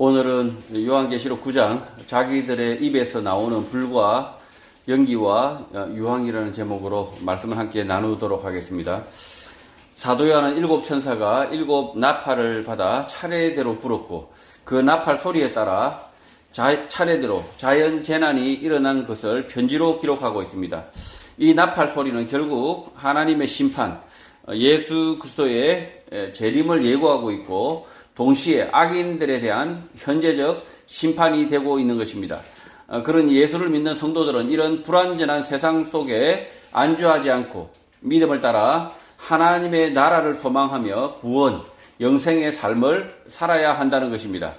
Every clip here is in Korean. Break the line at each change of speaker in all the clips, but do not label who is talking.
오늘은 요한계시록 9장 자기들의 입에서 나오는 불과 연기와 유황이라는 제목으로 말씀을 함께 나누도록 하겠습니다. 사도 요한은 7 천사가 7 나팔을 받아 차례대로 불었고 그 나팔 소리에 따라 차례대로 자연 재난이 일어난 것을 편지로 기록하고 있습니다. 이 나팔 소리는 결국 하나님의 심판, 예수 그리스도의 재림을 예고하고 있고 동시에 악인들에 대한 현재적 심판이 되고 있는 것입니다. 그런 예수를 믿는 성도들은 이런 불완전한 세상 속에 안주하지 않고 믿음을 따라 하나님의 나라를 소망하며 구원, 영생의 삶을 살아야 한다는 것입니다.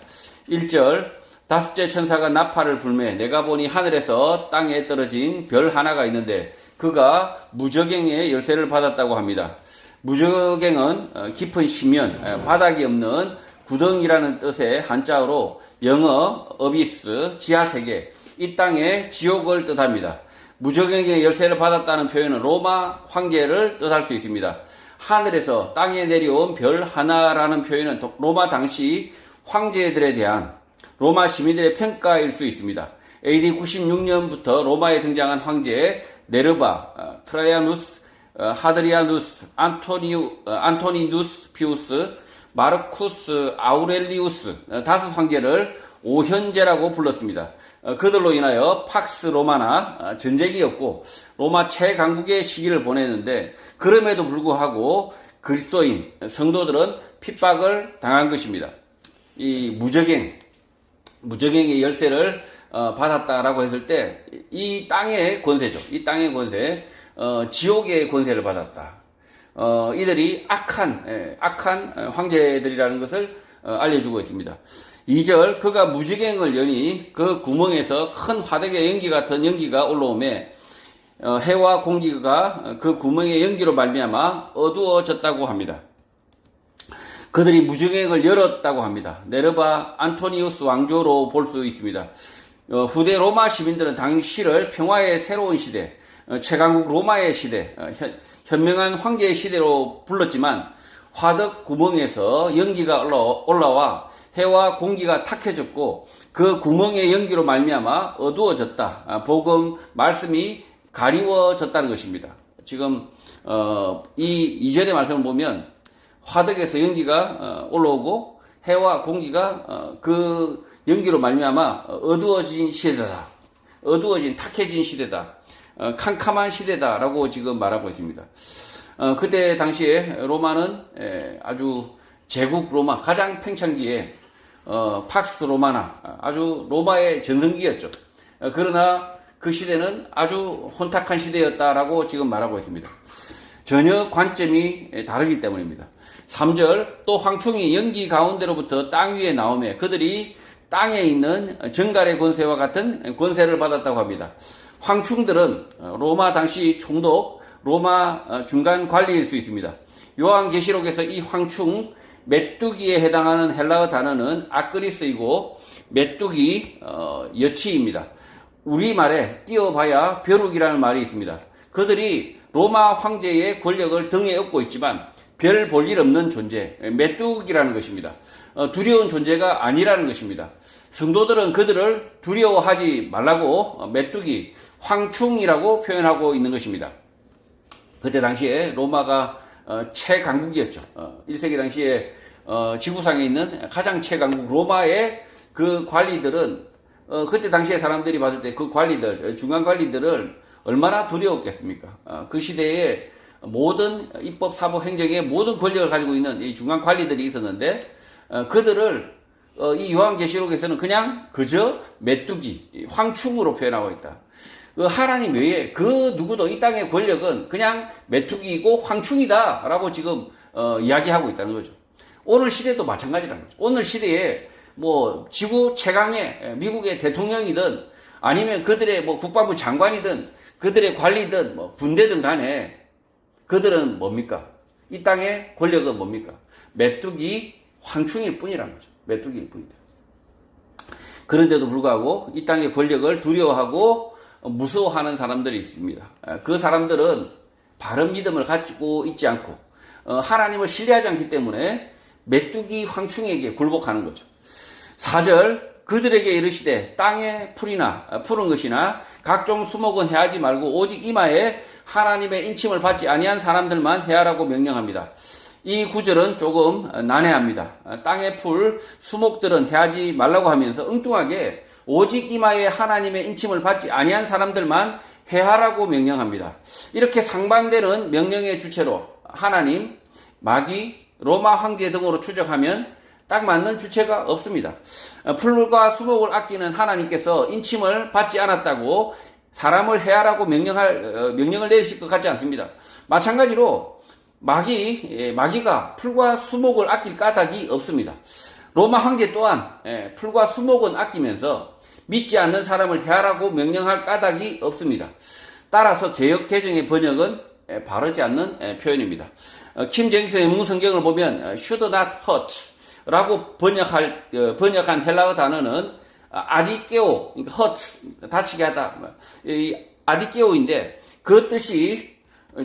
1절 다섯째 천사가 나팔을 불매 내가 보니 하늘에서 땅에 떨어진 별 하나가 있는데 그가 무저갱의 열쇠를 받았다고 합니다. 무저갱은 깊은 심연, 바닥이 없는 구덩이라는 뜻의 한자어로 영어 어비스, 지하세계, 이 땅의 지옥을 뜻합니다. 무저갱의 열쇠를 받았다는 표현은 로마 황제를 뜻할 수 있습니다. 하늘에서 땅에 내려온 별 하나라는 표현은 로마 당시 황제들에 대한 로마 시민들의 평가일 수 있습니다. AD 96년부터 로마에 등장한 황제 네르바, 트라이아누스, 하드리아누스, 안토니누스 피우스, 마르쿠스 아우렐리우스 5 황제를 오현제라고 불렀습니다. 그들로 인하여 팍스 로마나 전쟁이었고 로마 최강국의 시기를 보냈는데 그럼에도 불구하고 그리스도인 성도들은 핍박을 당한 것입니다. 이 무저갱의 열쇠를 받았다라고 했을 때 이 땅의 권세죠. 이 땅의 권세, 지옥의 권세를 받았다. 이들이 악한 황제들이라는 것을 알려주고 있습니다. 2절 그가 무지갱을 여니 그 구멍에서 큰 화덕의 연기 같은 연기가 올라오매 해와 공기가 그 구멍의 연기로 말미암아 어두워졌다고 합니다. 그들이 무지갱을 열었다고 합니다. 네르바 안토니우스 왕조로 볼 수 있습니다. 후대 로마 시민들은 당시를 평화의 새로운 시대, 최강국 로마의 시대, 현명한 황제의 시대로 불렀지만 화덕 구멍에서 연기가 올라와 해와 공기가 탁해졌고 그 구멍의 연기로 말미암아 어두워졌다. 복음 말씀이 가리워졌다는 것입니다. 지금 이 2절의 말씀을 보면 화덕에서 연기가 올라오고 해와 공기가 그 연기로 말미암아 어두워진 시대다. 어두워진 탁해진 시대다. 캄캄한 시대다라고 지금 말하고 있습니다. 그때 당시에 로마는 아주 제국 로마 가장 팽창기에 팍스 로마나 아주 로마의 전성기였죠. 그러나 그 시대는 아주 혼탁한 시대였다라고 지금 말하고 있습니다. 전혀 관점이 다르기 때문입니다. 3절 또 황충이 연기 가운데로부터 땅 위에 나오며 그들이 땅에 있는 정갈의 권세와 같은 권세를 받았다고 합니다. 황충들은 로마 당시 총독, 로마 중간 관리일 수 있습니다. 요한계시록에서 이 황충, 메뚜기에 해당하는 헬라어 단어는 아크리스이고 메뚜기 여치입니다. 우리말에 띄어봐야 벼룩이라는 말이 있습니다. 그들이 로마 황제의 권력을 등에 업고 있지만 별 볼 일 없는 존재, 메뚜기라는 것입니다. 두려운 존재가 아니라는 것입니다. 성도들은 그들을 두려워하지 말라고 메뚜기, 황충이라고 표현하고 있는 것입니다. 그때 당시에 로마가 최강국이었죠. 1세기 당시에 지구상에 있는 가장 최강국 로마의 그 관리들은 그때 당시에 사람들이 봤을 때 그 관리들, 중간 관리들을 얼마나 두려웠겠습니까? 그 시대에 모든 입법, 사법, 행정의 모든 권력을 가지고 있는 이 중간 관리들이 있었는데 그들을 이 요한계시록에서는 그냥 그저 메뚜기, 황충으로 표현하고 있다. 하나님 외에 그 누구도 이 땅의 권력은 그냥 메뚜기이고 황충이다 라고 지금 이야기하고 있다는 거죠. 오늘 시대도 마찬가지라는 거죠. 오늘 시대에 뭐 지구 최강의 미국의 대통령이든 아니면 그들의 뭐 국방부 장관이든 그들의 관리든 뭐 군대든 간에 그들은 뭡니까? 이 땅의 권력은 뭡니까? 메뚜기, 황충일 뿐이라는 거죠. 메뚜기일 뿐이다. 그런데도 불구하고 이 땅의 권력을 두려워하고 무서워하는 사람들이 있습니다. 그 사람들은 바른 믿음을 가지고 있지 않고 하나님을 신뢰하지 않기 때문에 메뚜기 황충에게 굴복하는 거죠. 4절 그들에게 이르시되 땅에 푸른 것이나 각종 수목은 해하지 말고 오직 이마에 하나님의 인침을 받지 아니한 사람들만 해하라고 명령합니다. 이 구절은 조금 난해합니다. 땅의 풀, 수목들은 해하지 말라고 하면서 엉뚱하게 오직 이마에 하나님의 인침을 받지 아니한 사람들만 해하라고 명령합니다. 이렇게 상반되는 명령의 주체로 하나님, 마귀, 로마 황제 등으로 추적하면 딱 맞는 주체가 없습니다. 풀과 수목을 아끼는 하나님께서 인침을 받지 않았다고 사람을 해하라고 명령을 내리실 것 같지 않습니다. 마찬가지로 마귀가 풀과 수목을 아낄 까닭이 없습니다. 로마 황제 또한 풀과 수목은 아끼면서 믿지 않는 사람을 해하라고 명령할 까닭이 없습니다. 따라서 개역 개정의 번역은 바르지 않는 표현입니다. 킴 제임스 영문성경을 보면 should not hurt 라고 번역한 헬라어 단어는 아디케오, hurt, 다치게 하다, 이 아디케오인데 그 뜻이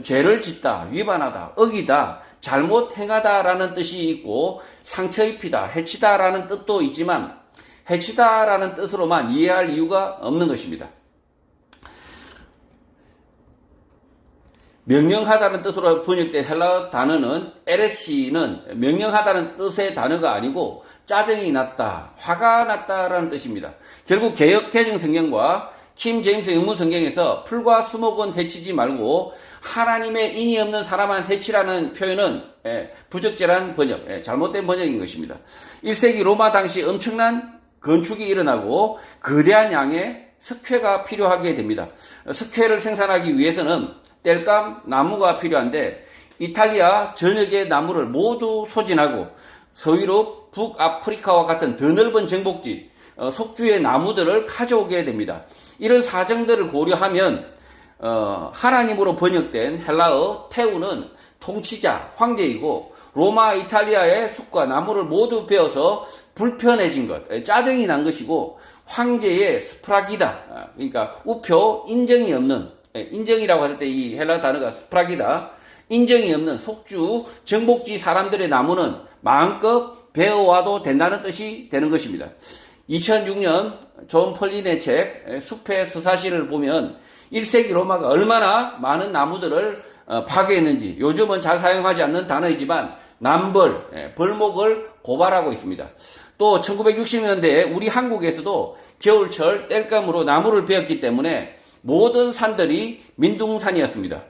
죄를 짓다, 위반하다, 어기다, 잘못 행하다라는 뜻이 있고 상처 입히다, 해치다라는 뜻도 있지만 해치다라는 뜻으로만 이해할 이유가 없는 것입니다. 명령하다는 뜻으로 번역된 헬라어 단어는 에레시는 명령하다는 뜻의 단어가 아니고 짜증이 났다, 화가 났다라는 뜻입니다. 결국 개역 개정 성경과 킴 제임스 영문 성경에서 풀과 수목은 해치지 말고 하나님의 인이 없는 사람만 해치라는 표현은 부적절한 번역, 잘못된 번역인 것입니다. 1세기 로마 당시 엄청난 건축이 일어나고 거대한 양의 석회가 필요하게 됩니다. 석회를 생산하기 위해서는 땔감, 나무가 필요한데 이탈리아 전역의 나무를 모두 소진하고 서유럽, 북아프리카와 같은 더 넓은 정복지, 속주의 나무들을 가져오게 됩니다. 이런 사정들을 고려하면 하나님으로 번역된 헬라어 테우는 통치자, 황제이고 로마, 이탈리아의 숲과 나무를 모두 베어서 불편해진 것, 짜증이 난 것이고 황제의 스프라기다, 그러니까 우표, 인정이 없는, 인정이라고 했을 때 이 헬라 단어가 스프라기다, 인정이 없는 속주, 정복지 사람들의 나무는 마음껏 베어와도 된다는 뜻이 되는 것입니다. 2006년 존 펄린의 책 숲의 수사시를 보면 1세기 로마가 얼마나 많은 나무들을 파괴했는지, 요즘은 잘 사용하지 않는 단어이지만 남벌, 벌목을 고발하고 있습니다. 또 1960년대에 우리 한국에서도 겨울철 땔감으로 나무를 베었기 때문에 모든 산들이 민둥산이었습니다.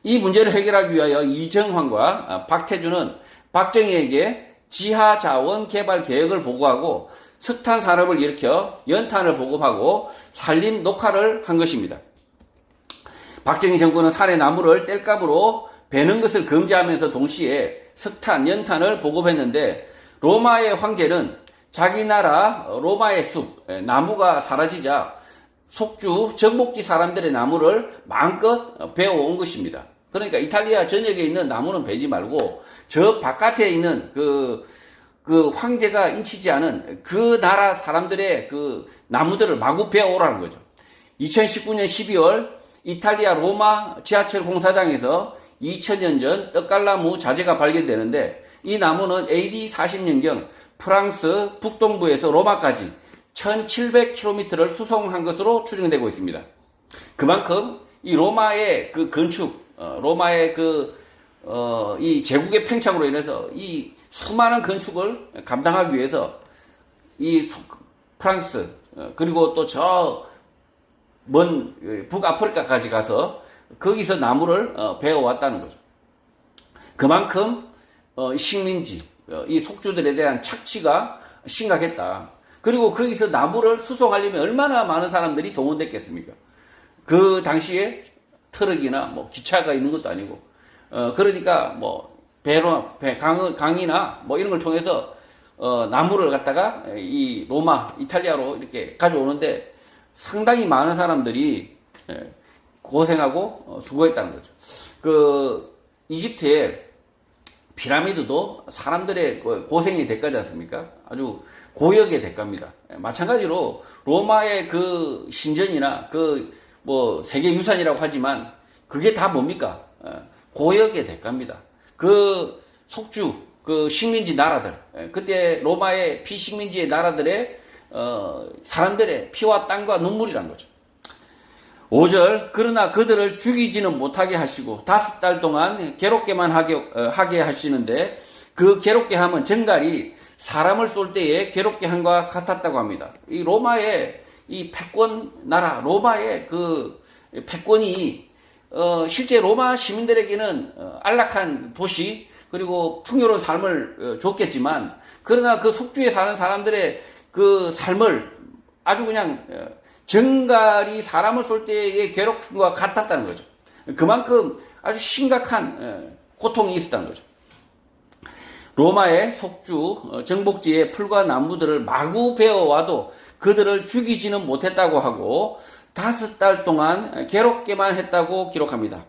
이 문제를 해결하기 위하여 이정환과 박태준은 박정희에게 지하자원 개발 계획을 보고하고 석탄 산업을 일으켜 연탄을 보급하고 산림 녹화를 한 것입니다. 박정희 정권은 산의 나무를 땔감으로 베는 것을 금지하면서 동시에 석탄, 연탄을 보급했는데 로마의 황제는 자기 나라 로마의 숲, 나무가 사라지자 속주, 정복지 사람들의 나무를 마음껏 베어온 것입니다. 그러니까 이탈리아 전역에 있는 나무는 베지 말고 저 바깥에 있는 그 황제가 인치지 않은 그 나라 사람들의 그 나무들을 마구 베어오라는 거죠. 2019년 12월 이탈리아 로마 지하철 공사장에서 2000년 전 떡갈나무 자재가 발견되는데 이 나무는 AD 40년경 프랑스 북동부에서 로마까지 1700km를 수송한 것으로 추정되고 있습니다. 그만큼 이 로마의 그 건축, 로마의 이 제국의 팽창으로 인해서 이 수많은 건축을 감당하기 위해서 이 프랑스, 그리고 또 저 먼 북아프리카까지 가서 거기서 나무를 베어왔다는 거죠. 그만큼 식민지, 이 속주들에 대한 착취가 심각했다. 그리고 거기서 나무를 수송하려면 얼마나 많은 사람들이 동원됐겠습니까? 그 당시에 트럭이나 뭐 기차가 있는 것도 아니고, 그러니까 뭐 강이나 뭐 이런 걸 통해서 나무를 갖다가 이 로마, 이탈리아로 이렇게 가져오는데 상당히 많은 사람들이 고생하고 수고했다는 거죠. 그 이집트의 피라미드도 사람들의 고생의 대가지 않습니까? 아주 고역의 대가입니다. 마찬가지로 로마의 그 신전이나 그 뭐 세계유산이라고 하지만 그게 다 뭡니까? 고역의 대가입니다. 그 속주, 그 식민지 나라들, 그때 로마의 피식민지의 나라들의 사람들의 피와 땀과 눈물이란 거죠. 5절, 그러나 그들을 죽이지는 못하게 하시고 5달 동안 괴롭게만 하게 하시는데 그 괴롭게 함은 정갈이 사람을 쏠 때에 괴롭게 함과 같았다고 합니다. 이 로마의 이 패권 나라, 로마의 그 패권이 실제 로마 시민들에게는 안락한 도시 그리고 풍요로운 삶을 줬겠지만, 그러나 그 속주에 사는 사람들의 그 삶을 아주 그냥 정갈이 사람을 쏠 때의 괴롭힘과 같았다는 거죠. 그만큼 아주 심각한 고통이 있었다는 거죠. 로마의 속주 정복지의 풀과 나무들을 마구 베어와도 그들을 죽이지는 못했다고 하고 5달 동안 괴롭게만 했다고 기록합니다.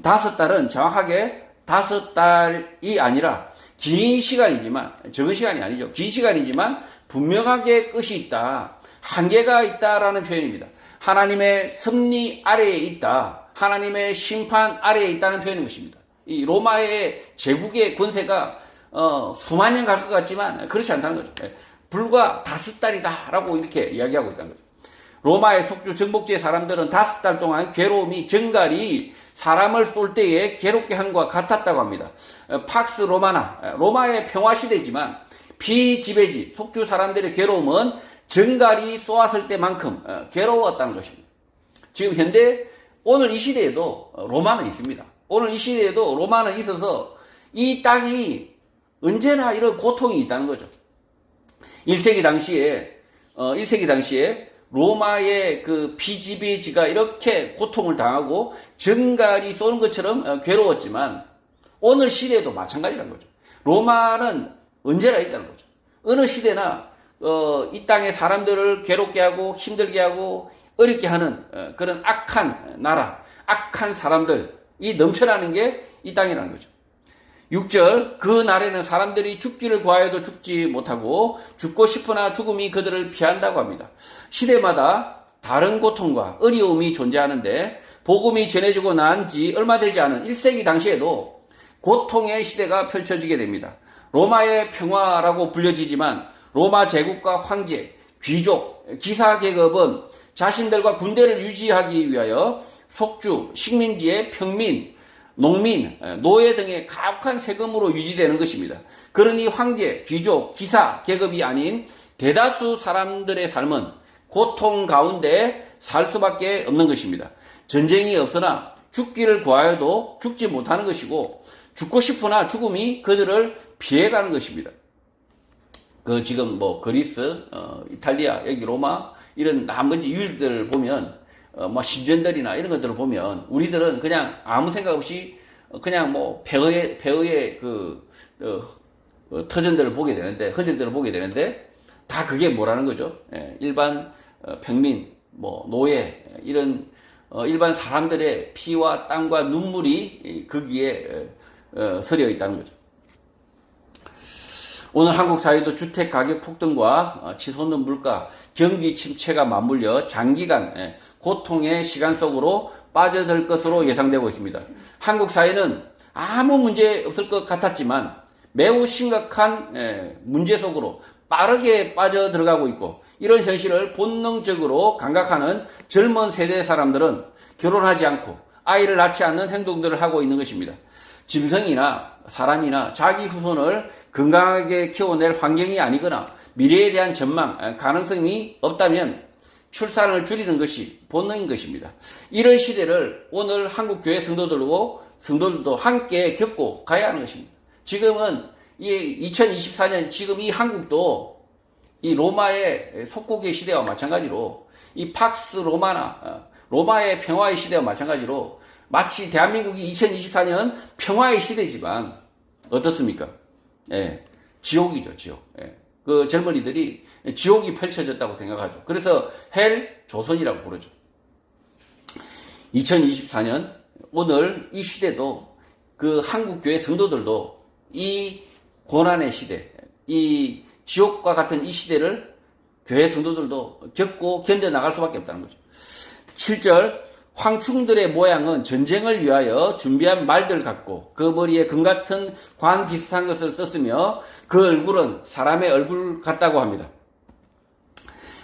5달은 정확하게 5달이 아니라 긴 시간이지만, 적은 시간이 아니죠. 긴 시간이지만 분명하게 끝이 있다, 한계가 있다라는 표현입니다. 하나님의 섭리 아래에 있다, 하나님의 심판 아래에 있다는 표현인 것입니다. 이 로마의 제국의 권세가 수만 년 갈 것 같지만 그렇지 않다는 거죠. 불과 5달이다 라고 이렇게 이야기하고 있다는 거죠. 로마의 속주 정복지의 사람들은 5달 동안 괴로움이 정갈이 사람을 쏠 때에 괴롭게 함과 같았다고 합니다. 팍스 로마나, 로마의 평화시대지만 피지배지 속주 사람들의 괴로움은 정갈이 쏘았을 때만큼 괴로웠다는 것입니다. 지금 현대 오늘 이 시대에도 로마는 있습니다. 오늘 이 시대에도 로마는 있어서 이 땅이 언제나 이런 고통이 있다는 거죠. 1세기 당시에 로마의 그 피지배지가 이렇게 고통을 당하고 정갈이 쏘는 것처럼 괴로웠지만 오늘 시대에도 마찬가지라는 거죠. 로마는 언제나 있다는 거죠. 어느 시대나 이 땅의 사람들을 괴롭게 하고 힘들게 하고 어렵게 하는 그런 악한 나라, 악한 사람들이 넘쳐나는 게 이 땅이라는 거죠. 6절, 그 날에는 사람들이 죽기를 구하여도 죽지 못하고 죽고 싶으나 죽음이 그들을 피한다고 합니다. 시대마다 다른 고통과 어려움이 존재하는데 복음이 전해지고 난 지 얼마 되지 않은 1세기 당시에도 고통의 시대가 펼쳐지게 됩니다. 로마의 평화라고 불려지지만 로마 제국과 황제, 귀족, 기사 계급은 자신들과 군대를 유지하기 위하여 속주, 식민지의 평민, 농민, 노예 등의 가혹한 세금으로 유지되는 것입니다. 그러니 황제, 귀족, 기사 계급이 아닌 대다수 사람들의 삶은 고통 가운데 살 수밖에 없는 것입니다. 전쟁이 없으나 죽기를 구하여도 죽지 못하는 것이고 죽고 싶으나 죽음이 그들을 피해가는 것입니다. 지금 그리스, 이탈리아, 여기 로마 이런 나머지 유적들을 보면 신전들이나 이런 것들을 보면 우리들은 그냥 아무 생각 없이 그냥 폐허의 터전들을 보게 되는데, 흔적들을 보게 되는데 다 그게 뭐라는 거죠? 일반 평민, 노예 이런 일반 사람들의 피와 땀과 눈물이 거기에 서려 있다는 거죠. 오늘 한국 사회도 주택 가격 폭등과 치솟는 물가, 경기 침체가 맞물려 장기간 고통의 시간 속으로 빠져들 것으로 예상되고 있습니다. 한국 사회는 아무 문제 없을 것 같았지만 매우 심각한 문제 속으로 빠르게 빠져들어가고 있고, 이런 현실을 본능적으로 감각하는 젊은 세대 사람들은 결혼하지 않고 아이를 낳지 않는 행동들을 하고 있는 것입니다. 짐승이나 사람이나 자기 후손을 건강하게 키워낼 환경이 아니거나 미래에 대한 전망, 가능성이 없다면 출산을 줄이는 것이 본능인 것입니다. 이런 시대를 오늘 한국교회 성도들도 함께 겪고 가야 하는 것입니다. 지금은 2024년 지금 이 한국도 이 로마의 속국의 시대와 마찬가지로 이 팍스 로마나 로마의 평화의 시대와 마찬가지로 마치 대한민국이 2024년 평화의 시대지만 어떻습니까? 지옥이죠, 지옥. 그 젊은이들이 지옥이 펼쳐졌다고 생각하죠. 그래서 헬 조선이라고 부르죠. 2024년 오늘 이 시대도 그 한국교회 성도들도 이 고난의 시대, 이 지옥과 같은 이 시대를 교회 성도들도 겪고 견뎌나갈 수밖에 없다는 거죠. 7절, 황충들의 모양은 전쟁을 위하여 준비한 말들 같고 그 머리에 금 같은 관 비슷한 것을 썼으며 그 얼굴은 사람의 얼굴 같다고 합니다.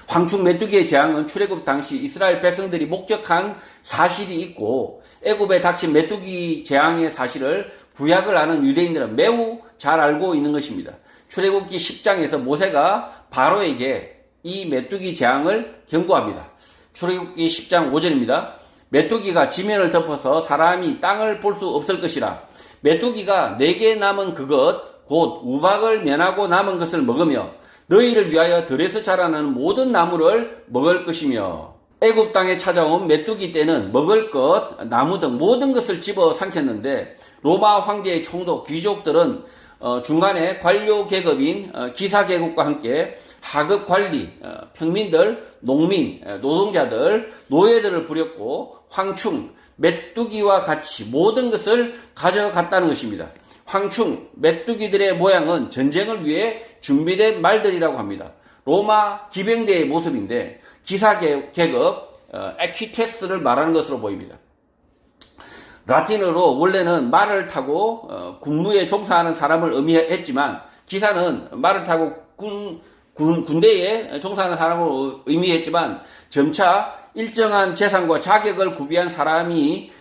황충 메뚜기의 재앙은 출애굽 당시 이스라엘 백성들이 목격한 사실이 있고 애굽에 닥친 메뚜기 재앙의 사실을 구약을 아는 유대인들은 매우 잘 알고 있는 것입니다. 출애굽기 10장에서 모세가 바로에게 이 메뚜기 재앙을 경고합니다. 출애굽기 10장 5절입니다. 메뚜기가 지면을 덮어서 사람이 땅을 볼 수 없을 것이라. 메뚜기가 내게 남은 그것 곧 우박을 면하고 남은 것을 먹으며 너희를 위하여 들에서 자라는 모든 나무를 먹을 것이며. 애굽 땅에 찾아온 메뚜기 떼는 먹을 것, 나무 등 모든 것을 집어 삼켰는데 로마 황제의 총독, 귀족들은 중간에 관료 계급인 기사 계급과 함께 하급 관리, 평민들, 농민, 노동자들, 노예들을 부렸고 황충, 메뚜기와 같이 모든 것을 가져갔다는 것입니다. 황충, 메뚜기들의 모양은 전쟁을 위해 준비된 말들이라고 합니다. 로마 기병대의 모습인데 기사 계급, 에퀴테스를 말하는 것으로 보입니다. 라틴어로 원래는 말을 타고 군무에 종사하는 사람을 의미했지만 기사는 말을 타고 군대에 종사하는 사람을 의미했지만 점차 일정한 재산과 자격을 구비한 사람이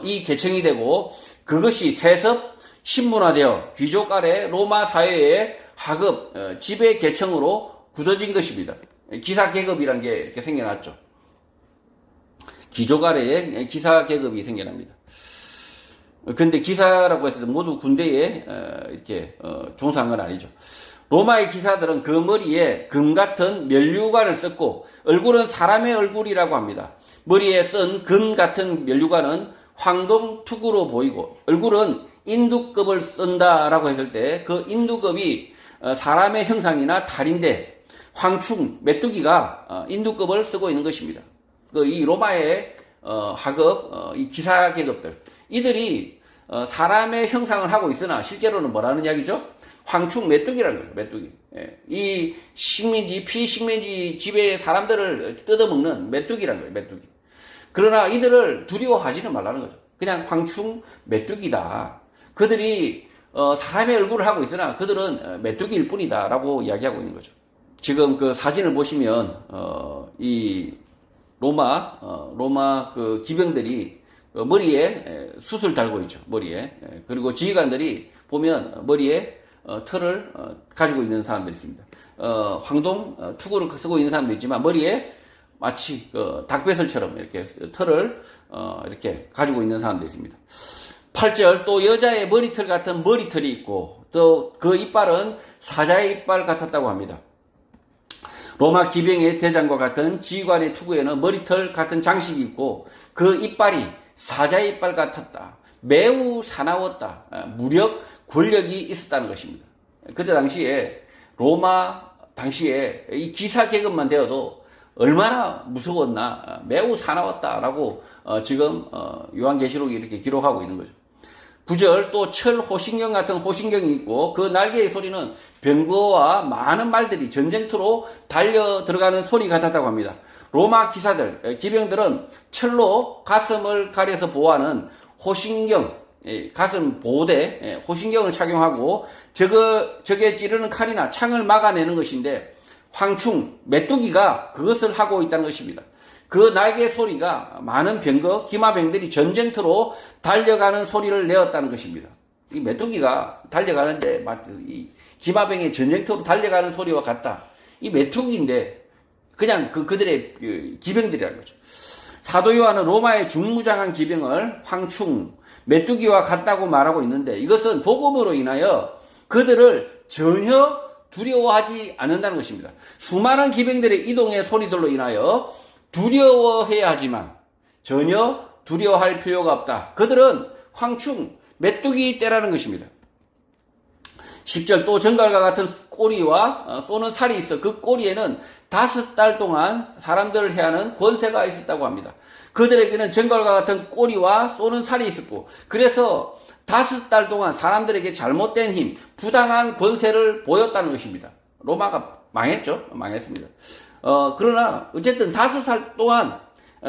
이 계층이 되고 그것이 세습, 신문화되어 귀족 아래 로마 사회의 하급, 지배 계층으로 굳어진 것입니다. 기사 계급이란 게 이렇게 생겨났죠. 귀족 아래에 기사 계급이 생겨납니다. 근데 기사라고 해서 모두 군대에 이렇게 종사한 건 아니죠. 로마의 기사들은 그 머리에 금 같은 면류관을 썼고 얼굴은 사람의 얼굴이라고 합니다. 머리에 쓴 금 같은 면류관은 황동투구로 보이고 얼굴은 인두급을 쓴다라고 했을 때 그 인두급이 사람의 형상이나 탈인데 황충, 메뚜기가 인두급을 쓰고 있는 것입니다. 이 로마의 하급, 이 기사 계급들 이들이 사람의 형상을 하고 있으나 실제로는 뭐라는 이야기죠? 황충 메뚜기라는 거예요. 메뚜기. 이 식민지, 피식민지 지배의 사람들을 뜯어먹는 메뚜기라는 거예요. 메뚜기. 그러나 이들을 두려워하지는 말라는 거죠. 그냥 황충 메뚜기다. 그들이 사람의 얼굴을 하고 있으나 그들은 메뚜기일 뿐이다 라고 이야기하고 있는 거죠. 지금 그 사진을 보시면 이 로마 그 기병들이 머리에 숯을 달고 있죠. 머리에. 그리고 지휘관들이 보면 머리에 털을 가지고 있는 사람들이 있습니다. 황동 투구를 쓰고 있는 사람도 있지만 머리에 마치 닭배설처럼 이렇게 털을 이렇게 가지고 있는 사람도 있습니다. 8절 또 여자의 머리털 같은 머리털이 있고 또 그 이빨은 사자의 이빨 같았다고 합니다. 로마 기병의 대장과 같은 지휘관의 투구에는 머리털 같은 장식이 있고 그 이빨이 사자의 이빨 같았다. 매우 사나웠다. 무력, 권력이 있었다는 것입니다. 그때 당시에 로마 당시에 이 기사 계급만 되어도 얼마나 무서웠나 매우 사나웠다라고 지금 요한계시록이 이렇게 기록하고 있는 거죠. 9절 또 철 호신경 같은 호신경이 있고 그 날개의 소리는 병거와 많은 말들이 전쟁터로 달려 들어가는 소리 같았다고 합니다. 로마 기사들, 기병들은 철로 가슴을 가려서 보호하는 호신경, 가슴 보호대, 호신경을 착용하고 적에 찌르는 칼이나 창을 막아내는 것인데 황충, 메뚜기가 그것을 하고 있다는 것입니다. 그 날개 소리가 많은 병거, 기마병들이 전쟁터로 달려가는 소리를 내었다는 것입니다. 이 메뚜기가 달려가는데 이 기마병의 전쟁터로 달려가는 소리와 같다. 이 메뚜기인데 그냥 그들의 기병들이라는 거죠. 사도 요한은 로마의 중무장한 기병을 황충, 메뚜기와 같다고 말하고 있는데 이것은 복음으로 인하여 그들을 전혀 두려워하지 않는다는 것입니다. 수많은 기병들의 이동의 소리들로 인하여 두려워해야 하지만 전혀 두려워할 필요가 없다. 그들은 황충, 메뚜기 떼라는 것입니다. 10절 또 정갈과 같은 꼬리와 쏘는 살이 있어 그 꼬리에는 5달 동안 사람들을 해하는 권세가 있었다고 합니다. 그들에게는 정갈과 같은 꼬리와 쏘는 살이 있었고 그래서 5달 동안 사람들에게 잘못된 힘, 부당한 권세를 보였다는 것입니다. 로마가 망했죠. 망했습니다. 그러나 어쨌든 5살 동안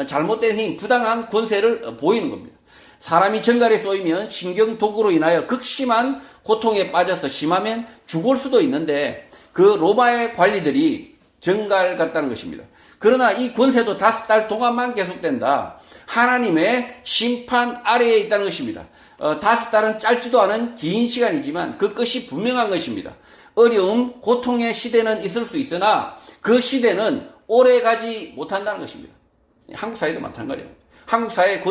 잘못된 힘, 부당한 권세를 보이는 겁니다. 사람이 정갈에 쏘이면 신경독으로 인하여 극심한 고통에 빠져서 심하면 죽을 수도 있는데 그 로마의 관리들이 정갈 같다는 것입니다. 그러나 이 권세도 5달 동안만 계속된다. 하나님의 심판 아래에 있다는 것입니다. 5달은 짧지도 않은 긴 시간이지만 그 끝이 분명한 것입니다. 어려움, 고통의 시대는 있을 수 있으나 그 시대는 오래 가지 못한다는 것입니다. 한국 사회도 마찬가지예요. 한국 사회의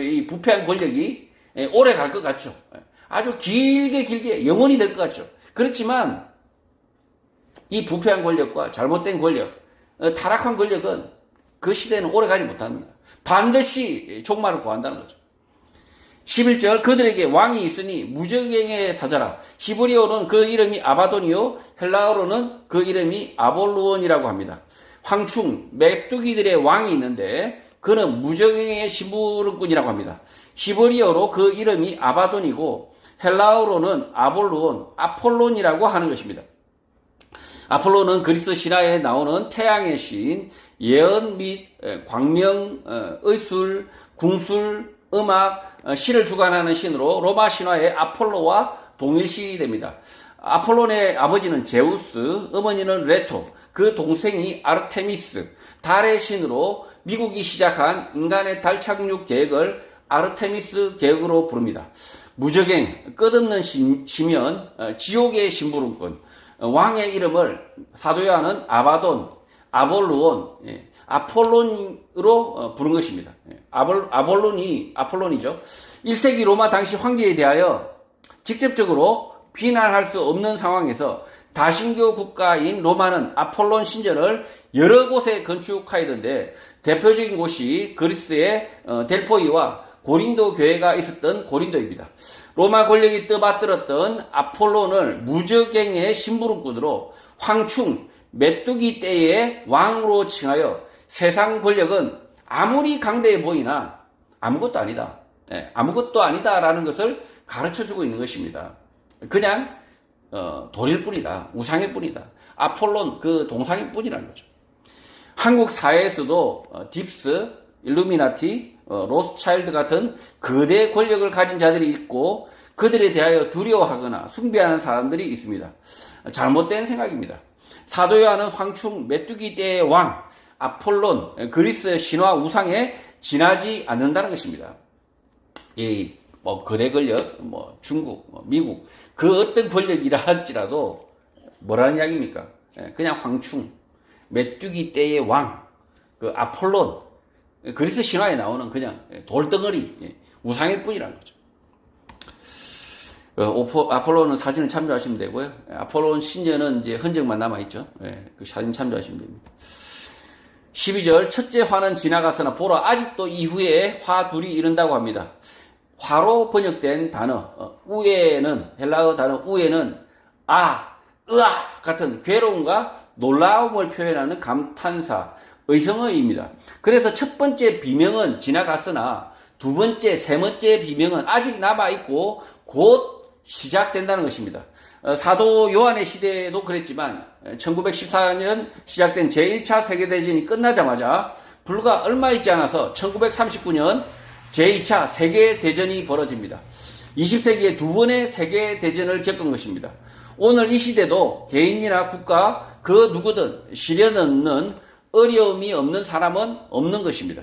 이 부패한 권력이 오래 갈 것 같죠. 아주 길게 영원히 될 것 같죠. 그렇지만 이 부패한 권력과 잘못된 권력, 타락한 권력은 그 시대는 오래 가지 못합니다. 반드시 종말을 구한다는 거죠. 11절 그들에게 왕이 있으니 무적행의 사자라. 히브리어로는 그 이름이 아바돈이요 헬라어로는 그 이름이 아볼루온이라고 합니다. 황충 메뚜기들의 왕이 있는데 그는 무적행의 심부름꾼이라고 합니다. 히브리어로 그 이름이 아바돈이고 헬라어로는 아볼루온, 아폴론이라고 하는 것입니다. 아폴론은 그리스 신화에 나오는 태양의 신, 예언 및 광명, 의술, 궁술, 음악, 시를 주관하는 신으로 로마 신화의 아폴로와 동일시됩니다. 아폴론의 아버지는 제우스, 어머니는 레토, 그 동생이 아르테미스, 달의 신으로 미국이 시작한 인간의 달 착륙 계획을 아르테미스 계획으로 부릅니다. 무적행, 끝없는 시면, 지옥의 심부름꾼, 왕의 이름을 사도 요한은 아바돈, 아볼루온, 아폴론으로 부른 것입니다. 아폴론이죠. 1세기 로마 당시 황제에 대하여 직접적으로 비난할 수 없는 상황에서 다신교 국가인 로마는 아폴론 신전을 여러 곳에 건축하였던데 대표적인 곳이 그리스의 델포이와 고린도 교회가 있었던 고린도입니다. 로마 권력이 떠받들었던 아폴론을 무적행의 심부름꾼으로 황충, 메뚜기 떼의 왕으로 칭하여 세상 권력은 아무리 강대해 보이나 아무것도 아니다. 아무것도 아니다라는 것을 가르쳐주고 있는 것입니다. 그냥 돌일 뿐이다. 우상일 뿐이다. 아폴론 그 동상일 뿐이라는 거죠. 한국 사회에서도 딥스, 일루미나티, 로스차일드 같은 거대 권력을 가진 자들이 있고 그들에 대하여 두려워하거나 숭배하는 사람들이 있습니다. 잘못된 생각입니다. 사도 요한은 황충 메뚜기 떼의 왕 아폴론 그리스 신화 우상에 지나지 않는다는 것입니다. 이 거대 권력, 중국, 미국 그 어떤 권력이라 할지라도 뭐라는 이야기입니까? 그냥 황충 메뚜기 떼의 왕 그 아폴론 그리스 신화에 나오는 그냥 돌덩어리 우상일 뿐이라는 거죠. 아폴론은 사진을 참조하시면 되고요. 아폴론 신전은 이제 흔적만 남아있죠. 그 사진 참조하시면 됩니다. 12절 첫째 화는 지나갔으나 보라 아직도 이후에 화 둘이 이른다고 합니다. 화로 번역된 단어 우에는 헬라어 단어 우에는 으아 같은 괴로움과 놀라움을 표현하는 감탄사 의성어입니다. 그래서 첫 번째 비명은 지나갔으나 두 번째, 세 번째 비명은 아직 남아있고 곧 시작된다는 것입니다. 사도 요한의 시대에도 그랬지만 1914년 시작된 제1차 세계대전이 끝나자마자 불과 얼마 있지 않아서 1939년 제2차 세계대전이 벌어집니다. 20세기에 두 번의 세계대전을 겪은 것입니다. 오늘 이 시대도 개인이나 국가 그 누구든 시련 없는 어려움이 없는 사람은 없는 것입니다.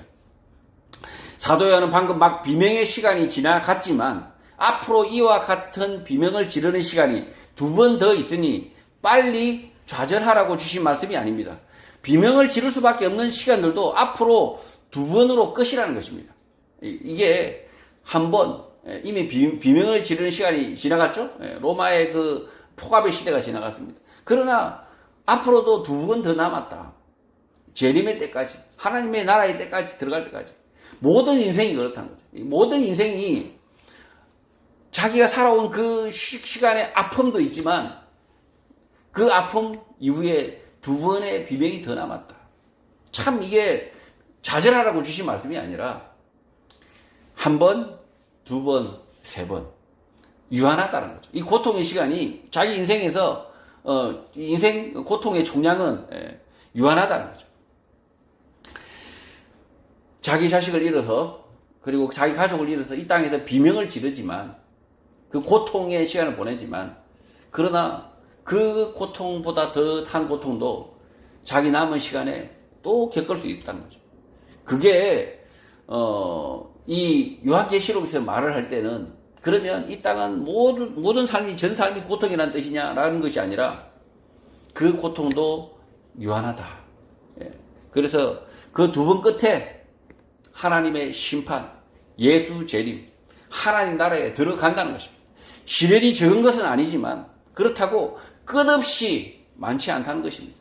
사도 요한은 방금 막 비명의 시간이 지나갔지만 앞으로 이와 같은 비명을 지르는 시간이 두 번 더 있으니 빨리 좌절하라고 주신 말씀이 아닙니다. 비명을 지를 수밖에 없는 시간들도 앞으로 두 번으로 끝이라는 것입니다. 이게 한 번 이미 비명을 지르는 시간이 지나갔죠. 로마의 그 포갑의 시대가 지나갔습니다. 그러나 앞으로도 두 번 더 남았다. 재림의 때까지 하나님의 나라의 때까지 들어갈 때까지 모든 인생이 그렇다는 거죠. 모든 인생이 자기가 살아온 그 시간의 아픔도 있지만 그 아픔 이후에 두 번의 비명이 더 남았다. 참 이게 좌절하라고 주신 말씀이 아니라 한 번, 두 번, 세 번 유한하다는 거죠. 이 고통의 시간이 자기 인생에서 인생 고통의 총량은 유한하다는 거죠. 자기 자식을 잃어서 그리고 자기 가족을 잃어서 이 땅에서 비명을 지르지만 그 고통의 시간을 보내지만 그러나 그 고통보다 더한 고통도 자기 남은 시간에 또 겪을 수 있다는 거죠. 그게 이 요한계시록에서 말을 할 때는 그러면 이 땅은 모든 삶이 전 삶이 고통이라는 뜻이냐라는 것이 아니라 그 고통도 유한하다. 예. 그래서 그 두 번 끝에 하나님의 심판, 예수 재림, 하나님 나라에 들어간다는 것입니다. 시련이 적은 것은 아니지만 그렇다고 끝없이 많지 않다는 것입니다.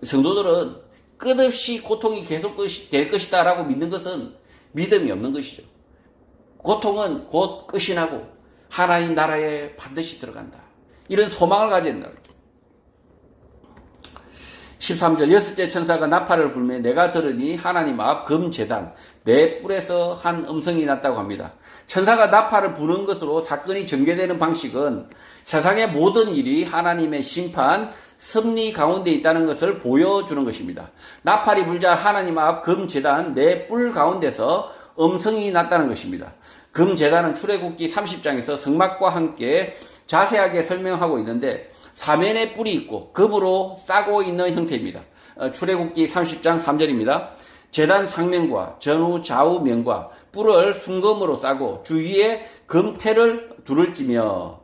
성도들은 끝없이 고통이 계속 될 것이다 라고 믿는 것은 믿음이 없는 것이죠. 고통은 곧 끝이 나고 하나님 나라에 반드시 들어간다. 이런 소망을 가져야 된다. 13절 여섯째 천사가 나팔을 불매 내가 들으니 하나님 앞 금제단 내 뿔에서 한 음성이 났다고 합니다. 천사가 나팔을 부는 것으로 사건이 전개되는 방식은 세상의 모든 일이 하나님의 심판, 섭리 가운데 있다는 것을 보여주는 것입니다. 나팔이 불자 하나님 앞 금제단 내 뿔 가운데서 음성이 났다는 것입니다. 금제단은 출애굽기 30장에서 성막과 함께 자세하게 설명하고 있는데 사면에 뿔이 있고 금으로 싸고 있는 형태입니다. 출애굽기 30장 3절입니다. 제단 상면과 전후 좌우 면과 뿔을 순금으로 싸고 주위에 금태를 둘을 찌며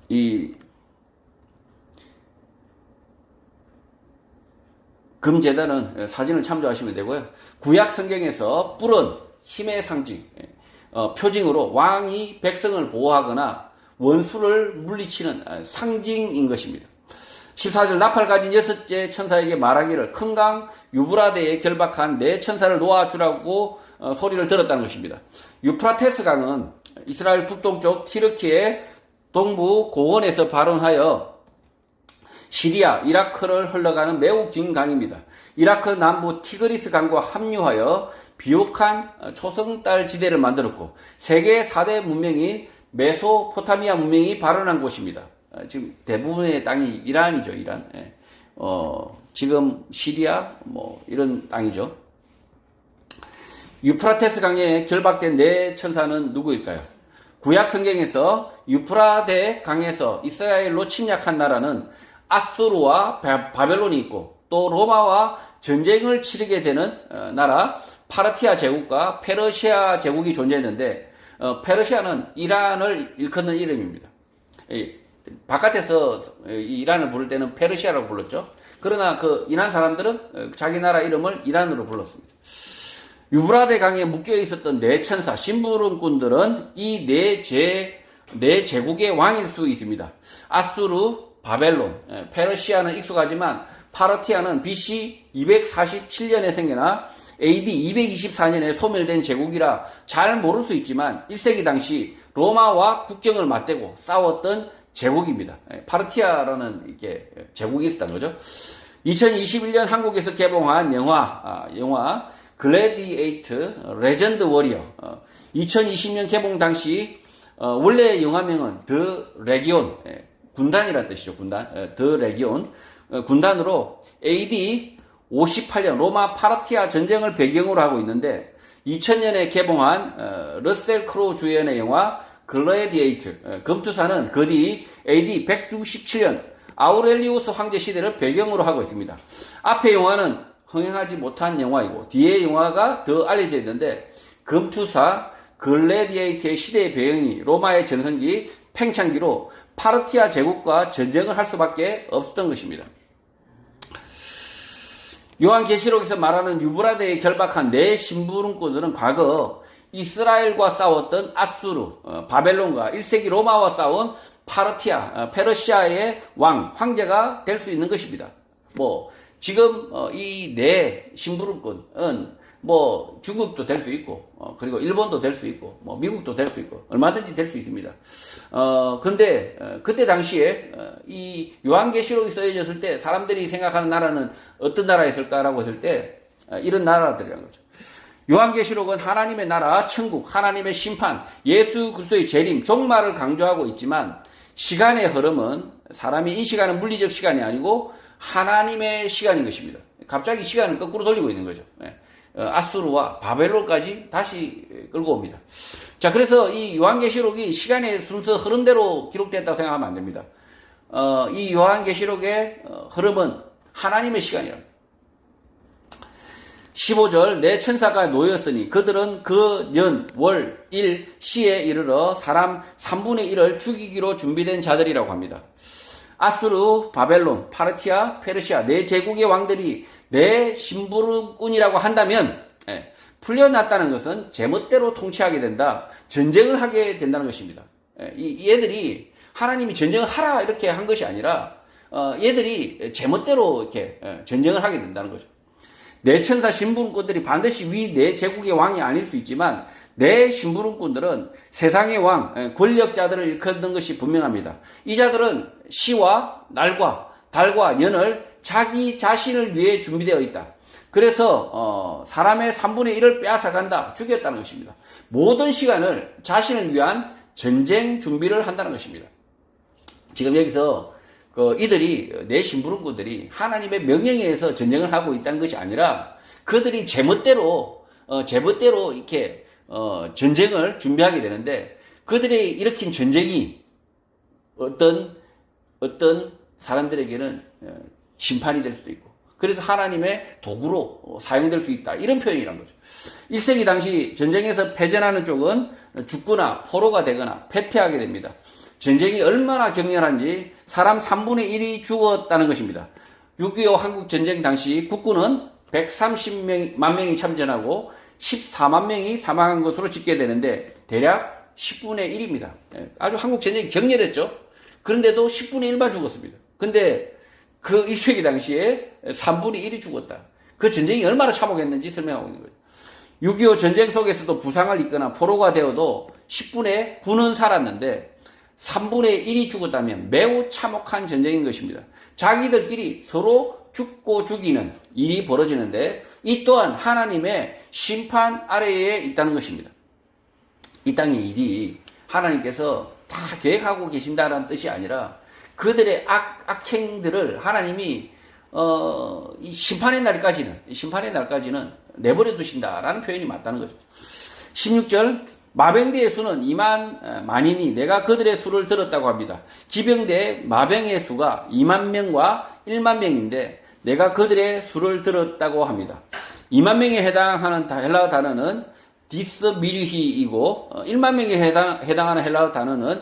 이 금제단은 사진을 참조하시면 되고요. 구약 성경에서 뿔은 힘의 상징, 표징으로 왕이 백성을 보호하거나 원수를 물리치는 상징인 것입니다. 14절 나팔 가진 여섯째 천사에게 말하기를 큰 강 유브라데에 결박한 네 천사를 놓아주라고 소리를 들었다는 것입니다. 유프라테스 강은 이스라엘 북동쪽 티르키의 동부 고원에서 발원하여 시리아, 이라크를 흘러가는 매우 긴 강입니다. 이라크 남부 티그리스 강과 합류하여 비옥한 초성달 지대를 만들었고 세계 4대 문명인 메소포타미아 문명이 발원한 곳입니다. 지금 대부분의 땅이 이란이죠, 이란. 지금 시리아, 이런 땅이죠. 유프라테스 강에 결박된 네 천사는 누구일까요? 구약 성경에서 유프라데 강에서 이스라엘로 침략한 나라는 아수르와 바벨론이 있고 또 로마와 전쟁을 치르게 되는 나라 파르티아 제국과 페르시아 제국이 존재했는데 페르시아는 이란을 일컫는 이름입니다. 바깥에서 이란을 부를 때는 페르시아라고 불렀죠. 그러나 그 이란 사람들은 자기 나라 이름을 이란으로 불렀습니다. 유브라데 강에 묶여 있었던 네 천사 심부름꾼들은 이 네 제국의 왕일 수 있습니다. 아수르, 바벨론, 페르시아는 익숙하지만 파르티아는 BC 247년에 생겨나 AD 224년에 소멸된 제국이라 잘 모를 수 있지만 1세기 당시 로마와 국경을 맞대고 싸웠던 제국입니다. 파르티아라는 이게 제국이 있었던 거죠. 2021년 한국에서 개봉한 영화 글래디에이터 레전드 워리어 2020년 개봉 당시 원래 영화명은 더 레기온 군단이라는 뜻이죠. 군단 더 레기온 군단으로 AD 58년 로마 파르티아 전쟁을 배경으로 하고 있는데 2000년에 개봉한 러셀 크로우 주연의 영화 글래디에이터 금투사는 그 뒤 AD 167년 아우렐리우스 황제 시대를 배경으로 하고 있습니다. 앞의 영화는 흥행하지 못한 영화이고 뒤의 영화가 더 알려져 있는데 금투사 글래디에이터의 시대의 배경이 로마의 전성기 팽창기로 파르티아 제국과 전쟁을 할 수밖에 없었던 것입니다. 요한계시록에서 말하는 유브라데에 결박한 네 심부름꾼들은 과거 이스라엘과 싸웠던 아수르, 바벨론과 1세기 로마와 싸운 파르티아, 페르시아의 황제가 될 수 있는 것입니다. 지금 이 네 심부름꾼은 중국도 될 수 있고, 그리고 일본도 될 수 있고, 미국도 될 수 있고, 얼마든지 될 수 있습니다. 근데, 그때 당시에, 이 요한계시록이 써졌을 때, 사람들이 생각하는 나라는 어떤 나라였을까라고 했을 때, 이런 나라들이라는 거죠. 요한계시록은 하나님의 나라, 천국, 하나님의 심판, 예수 그리스도의 재림, 종말을 강조하고 있지만, 시간의 흐름은, 사람이 인식하는 물리적 시간이 아니고, 하나님의 시간인 것입니다. 갑자기 시간을 거꾸로 돌리고 있는 거죠. 아수르와 바벨론까지 다시 끌고 옵니다. 자, 그래서 이 요한계시록이 시간의 순서 흐름대로 기록됐다고 생각하면 안 됩니다. 이 요한계시록의 흐름은 하나님의 시간이랍니다. 15절 내 천사가 놓였으니 그들은 그 년, 월, 일, 시에 이르러 사람 3분의 1을 죽이기로 준비된 자들이라고 합니다. 아수르, 바벨론, 파르티아, 페르시아 네 제국의 왕들이 내 심부름꾼이라고 한다면 풀려났다는 것은 제멋대로 통치하게 된다. 전쟁을 하게 된다는 것입니다. 이 얘들이 하나님이 전쟁을 하라 이렇게 한 것이 아니라 얘들이 제멋대로 이렇게 전쟁을 하게 된다는 거죠. 내 천사 심부름꾼들이 반드시 위 내 제국의 왕이 아닐 수 있지만 내 심부름꾼들은 세상의 왕, 권력자들을 일컫는 것이 분명합니다. 이 자들은 시와 날과 달과 년을 자기 자신을 위해 준비되어 있다. 그래서 사람의 3분의 1을 빼앗아간다, 죽였다는 것입니다. 모든 시간을 자신을 위한 전쟁 준비를 한다는 것입니다. 지금 여기서 이들이 내 심부름꾼들이 하나님의 명령에 의해서 전쟁을 하고 있다는 것이 아니라 그들이 제멋대로 이렇게 전쟁을 준비하게 되는데 그들이 일으킨 전쟁이 어떤 사람들에게는 심판이 될 수도 있고 그래서 하나님의 도구로 사용될 수 있다. 이런 표현이란 거죠. 1세기 당시 전쟁에서 패전하는 쪽은 죽거나 포로가 되거나 패퇴하게 됩니다. 전쟁이 얼마나 격렬한지 사람 3분의 1이 죽었다는 것입니다. 6.25 한국 전쟁 당시 국군은 130만 명이 참전하고 14만 명이 사망한 것으로 집계되는데 대략 10분의 1입니다. 아주 한국 전쟁이 격렬했죠. 그런데도 10분의 1만 죽었습니다. 근데 그 1세기 당시에 3분의 1이 죽었다. 그 전쟁이 얼마나 참혹했는지 설명하고 있는 거죠. 6.25 전쟁 속에서도 부상을 입거나 포로가 되어도 10분의 9는 살았는데 3분의 1이 죽었다면 매우 참혹한 전쟁인 것입니다. 자기들끼리 서로 죽고 죽이는 일이 벌어지는데 이 또한 하나님의 심판 아래에 있다는 것입니다. 이 땅의 일이 하나님께서 다 계획하고 계신다는 뜻이 아니라 그들의 악행들을 하나님이 이 심판의 날까지는 내버려 두신다라는 표현이 맞다는 거죠. 16절 마병대의 수는 2만 만이니 내가 그들의 수를 들었다고 합니다. 기병대 마병의 수가 2만 명과 1만 명인데 내가 그들의 수를 들었다고 합니다. 2만 명에 해당하는 헬라어 단어는 디스미리히이고 1만 명에 해당하는 헬라어 단어는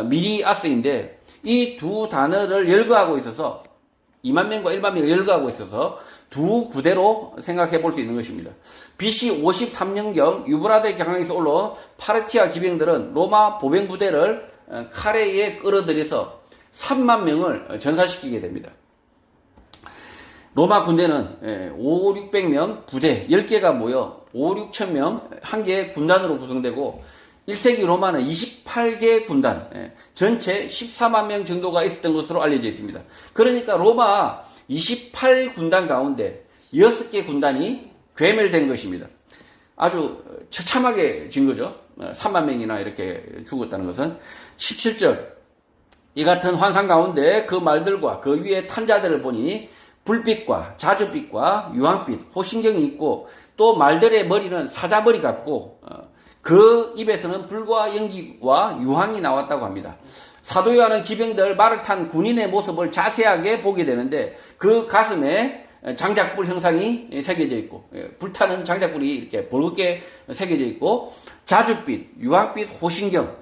미리아스인데 이 두 단어를 열거하고 있어서 2만 명과 1만 명을 열거하고 있어서 두 부대로 생각해 볼 수 있는 것입니다. BC 53년경 유브라데 강에서 올라온 파르티아 기병들은 로마 보병 부대를 카레이에 끌어들여서 3만 명을 전사시키게 됩니다. 로마 군대는 5, 600명 부대 10개가 모여 5, 6천 명 한 개의 군단으로 구성되고 1세기 로마는 28개 군단, 전체 14만 명 정도가 있었던 것으로 알려져 있습니다. 그러니까 로마 28군단 가운데 6개 군단이 괴멸된 것입니다. 아주 처참하게 진 거죠. 3만 명이나 이렇게 죽었다는 것은. 17절 이 같은 환상 가운데 그 말들과 그 위에 탄 자들을 보니 불빛과 자줏빛과 유황빛, 호신경이 있고 또 말들의 머리는 사자머리 같고 그 입에서는 불과 연기와 유황이 나왔다고 합니다. 사도 요한은 기병들 말을 탄 군인의 모습을 자세하게 보게 되는데 그 가슴에 장작불 형상이 새겨져 있고 불타는 장작불이 이렇게 붉게 새겨져 있고 자줏빛, 유황빛, 호신경,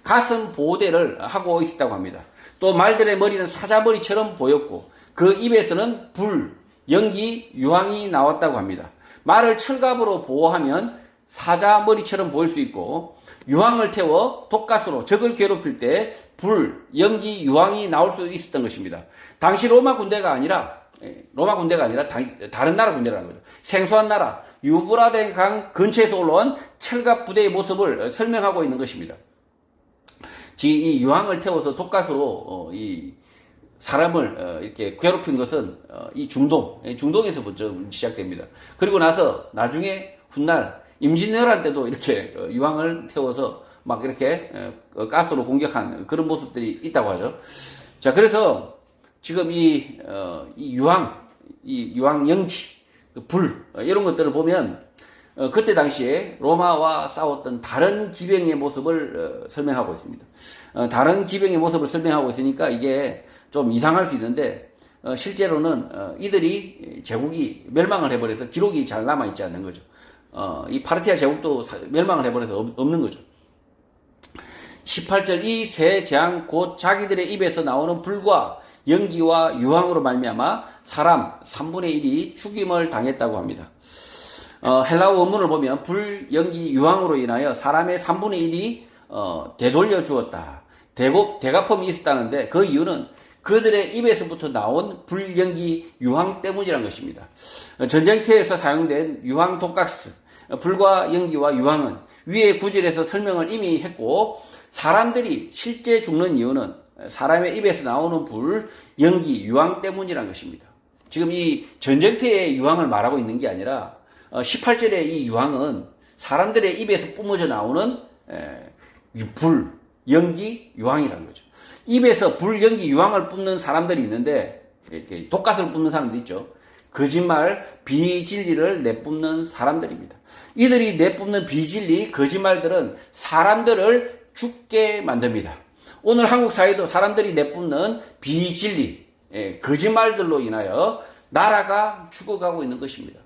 가슴 보호대를 하고 있었다고 합니다. 또 말들의 머리는 사자머리처럼 보였고 그 입에서는 불, 연기, 유황이 나왔다고 합니다. 말을 철갑으로 보호하면 사자머리처럼 보일 수 있고 유황을 태워 독가스로 적을 괴롭힐 때 불, 연기, 유황이 나올 수 있었던 것입니다. 당시 로마 군대가 아니라 다른 나라 군대라는 거죠. 생소한 나라 유브라데 강 근처에서 올라온 철갑 부대의 모습을 설명하고 있는 것입니다. 이 유황을 태워서 독가스로 이 사람을 이렇게 괴롭힌 것은 이 중동에서부터 시작됩니다. 그리고 나서 나중에 훗날 임진왜란 때도 이렇게 유황을 태워서 막 이렇게 가스로 공격한 그런 모습들이 있다고 하죠. 자, 그래서 지금 이 유황 연기, 불 이런 것들을 보면 그때 당시에 로마와 싸웠던 다른 기병의 모습을 설명하고 있습니다. 다른 기병의 모습을 설명하고 있으니까 이게 좀 이상할 수 있는데 실제로는 이들이 제국이 멸망을 해버려서 기록이 잘 남아있지 않는 거죠. 이 파르티아 제국도 멸망을 해버려서 없는 거죠. 18절 이 세 재앙 곧 자기들의 입에서 나오는 불과 연기와 유황으로 말미암아 사람 3분의 1이 죽임을 당했다고 합니다. 헬라어 원문을 보면 불, 연기, 유황으로 인하여 사람의 3분의 1이 되돌려 주었다. 대가품이 있었다는데 그 이유는 그들의 입에서부터 나온 불, 연기, 유황 때문이라는 것입니다. 전쟁터에서 사용된 유황 독가스, 불과 연기와 유황은 위의 구절에서 설명을 이미 했고 사람들이 실제 죽는 이유는 사람의 입에서 나오는 불, 연기, 유황 때문이라는 것입니다. 지금 이 전쟁터의 유황을 말하고 있는 게 아니라 18절의 이 유황은 사람들의 입에서 뿜어져 나오는 불, 연기, 유황이라는 거죠. 입에서 불, 연기, 유황을 뿜는 사람들이 있는데 이렇게 독가스를 뿜는 사람도 있죠. 거짓말, 비진리를 내뿜는 사람들입니다. 이들이 내뿜는 비진리, 거짓말들은 사람들을 죽게 만듭니다. 오늘 한국 사회도 사람들이 내뿜는 비진리, 거짓말들로 인하여 나라가 죽어가고 있는 것입니다.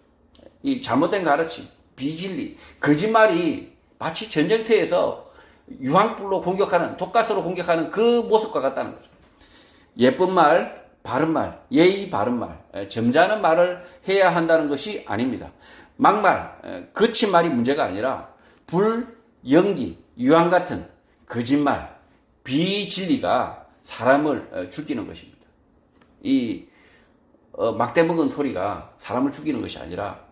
이 잘못된 가르침, 비진리, 거짓말이 마치 전쟁터에서 유황불로 공격하는, 독가스로 공격하는 그 모습과 같다는 거죠. 예쁜 말, 바른 말, 예의 바른 말, 점잖은 말을 해야 한다는 것이 아닙니다. 막말, 거친 말이 문제가 아니라 불, 연기, 유황 같은 거짓말, 비진리가 사람을 죽이는 것입니다. 이 막대 먹은 소리가 사람을 죽이는 것이 아니라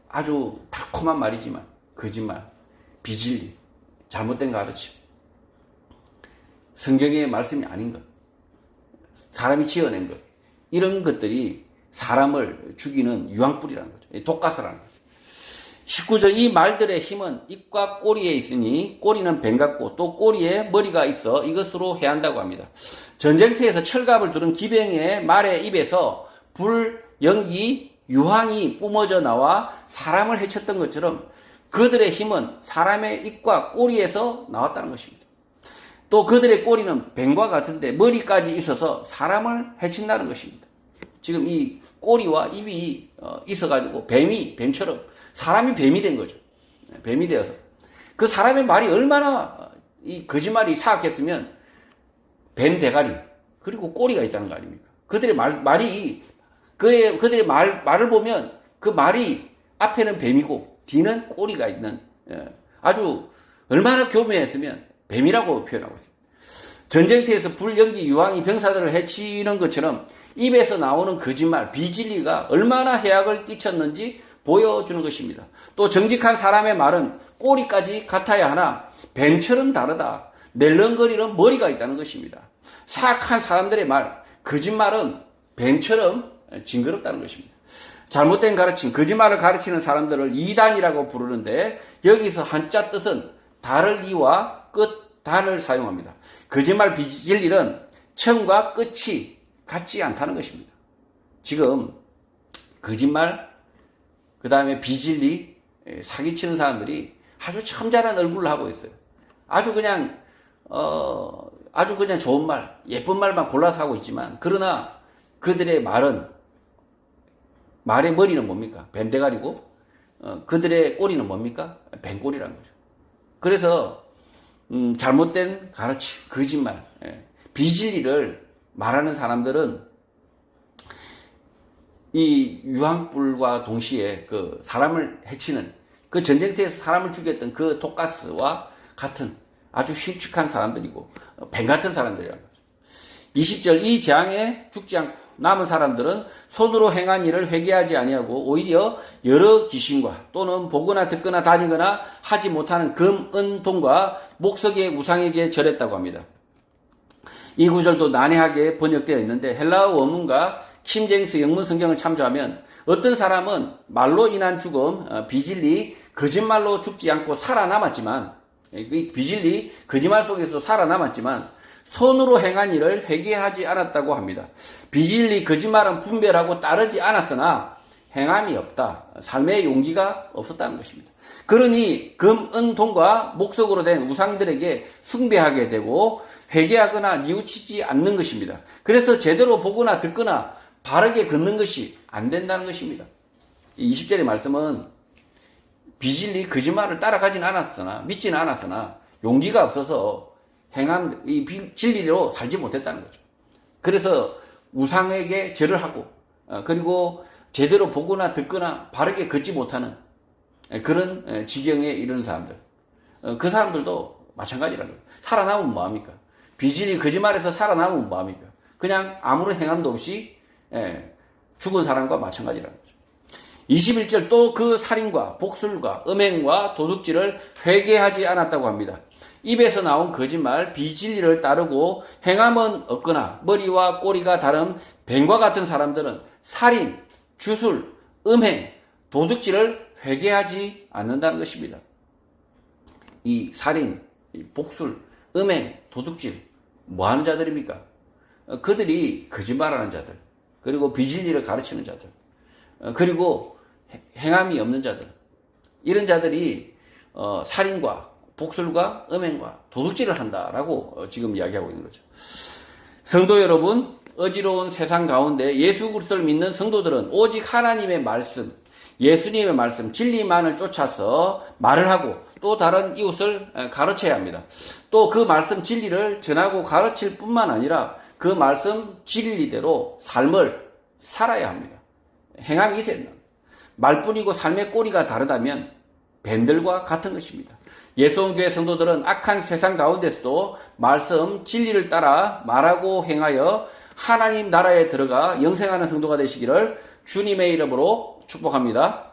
아주 달콤한 말이지만 거짓말, 비진리, 잘못된 가르침, 성경의 말씀이 아닌 것, 사람이 지어낸 것, 이런 것들이 사람을 죽이는 유황불이라는 거죠. 독가스라는 거죠. 19절 이 말들의 힘은 입과 꼬리에 있으니 꼬리는 뱀 같고 또 꼬리에 머리가 있어 이것으로 해한다고 합니다. 전쟁터에서 철갑을 두른 기병의 말의 입에서 불, 연기, 유황이 뿜어져 나와 사람을 해쳤던 것처럼 그들의 힘은 사람의 입과 꼬리에서 나왔다는 것입니다. 또 그들의 꼬리는 뱀과 같은데 머리까지 있어서 사람을 해친다는 것입니다. 지금 이 꼬리와 입이 있어가지고 뱀처럼 사람이 뱀이 된 거죠. 뱀이 되어서. 그 사람의 말이 얼마나 이 거짓말이 사악했으면 뱀 대가리, 그리고 꼬리가 있다는 거 아닙니까? 그들의 말이, 그들의 말을 보면 그 말이 앞에는 뱀이고 뒤는 꼬리가 있는, 아주 얼마나 교묘했으면 뱀이라고 표현하고 있습니다. 전쟁터에서 불, 연기, 유황이 병사들을 해치는 것처럼 입에서 나오는 거짓말, 비진리가 얼마나 해악을 끼쳤는지 보여주는 것입니다. 또 정직한 사람의 말은 꼬리까지 같아야 하나 뱀처럼 다르다. 낼름거리는 머리가 있다는 것입니다. 사악한 사람들의 말, 거짓말은 뱀처럼 징그럽다는 것입니다. 잘못된 가르침, 거짓말을 가르치는 사람들을 이단이라고 부르는데 여기서 한자 뜻은 달을 이와 끝 단을 사용합니다. 거짓말 비진리는 처음과 끝이 같지 않다는 것입니다. 지금 거짓말, 그 다음에 비진리, 사기치는 사람들이 아주 참잘한 얼굴을 하고 있어요. 아주 그냥 좋은 말, 예쁜 말만 골라서 하고 있지만, 그러나 그들의 말의 머리는 뭡니까? 뱀대가리고, 그들의 꼬리는 뭡니까? 뱀꼬리라는 거죠. 그래서, 잘못된 가르침, 거짓말, 비진리를 말하는 사람들은 이 유황불과 동시에 그 사람을 해치는 그 전쟁터에서 사람을 죽였던 그 독가스와 같은 아주 흉측한 사람들이고 뱀 같은 사람들이라는 거죠. 20절 이 재앙에 죽지 않고 남은 사람들은 손으로 행한 일을 회개하지 아니하고 오히려 여러 귀신과 또는 보거나 듣거나 다니거나 하지 못하는 금, 은, 동과 목석의 우상에게 절했다고 합니다. 이 구절도 난해하게 번역되어 있는데 헬라어 원문과 킹제임스 영문 성경을 참조하면 어떤 사람은 말로 인한 죽음, 비진리, 거짓말로 죽지 않고 살아남았지만 비진리, 거짓말 속에서 살아남았지만 손으로 행한 일을 회개하지 않았다고 합니다. 비진리, 거짓말은 분별하고 따르지 않았으나 행함이 없다. 삶의 용기가 없었다는 것입니다. 그러니 금, 은, 동과 목석으로 된 우상들에게 숭배하게 되고 회개하거나 뉘우치지 않는 것입니다. 그래서 제대로 보거나 듣거나 바르게 걷는 것이 안 된다는 것입니다. 20절의 말씀은 비진리 거짓말을 따라가지는 않았으나 믿지는 않았으나 용기가 없어서 행함 이 진리로 살지 못했다는 거죠. 그래서 우상에게 절을 하고 그리고 제대로 보거나 듣거나 바르게 걷지 못하는 그런 지경에 이르는 사람들, 그 사람들도 마찬가지라는 거예요. 살아남으면 뭐합니까? 비진리 거짓말에서 살아남으면 뭐합니까? 그냥 아무런 행함도 없이 죽은 사람과 마찬가지라는 거죠. 21절 또 그 살인과 복술과 음행과 도둑질을 회개하지 않았다고 합니다. 입에서 나온 거짓말, 비진리를 따르고 행함은 없거나 머리와 꼬리가 다른 뱀과 같은 사람들은 살인, 주술, 음행, 도둑질을 회개하지 않는다는 것입니다. 이 살인, 복술, 음행, 도둑질 뭐 하는 자들입니까? 그들이 거짓말하는 자들, 그리고 비진리를 가르치는 자들, 그리고 행함이 없는 자들, 이런 자들이 살인과 복술과 음행과 도둑질을 한다라고 지금 이야기하고 있는 거죠. 성도 여러분, 어지러운 세상 가운데 예수 그리스도를 믿는 성도들은 오직 하나님의 말씀, 예수님의 말씀, 진리만을 쫓아서 말을 하고 또 다른 이웃을 가르쳐야 합니다. 또 그 말씀 진리를 전하고 가르칠 뿐만 아니라 그 말씀 진리대로 삶을 살아야 합니다. 행함이 있어야 된다. 말뿐이고 삶의 꼬리가 다르다면 뱀들과 같은 것입니다. 예수원교회 성도들은 악한 세상 가운데서도 말씀 진리를 따라 말하고 행하여 하나님 나라에 들어가 영생하는 성도가 되시기를 주님의 이름으로 축복합니다.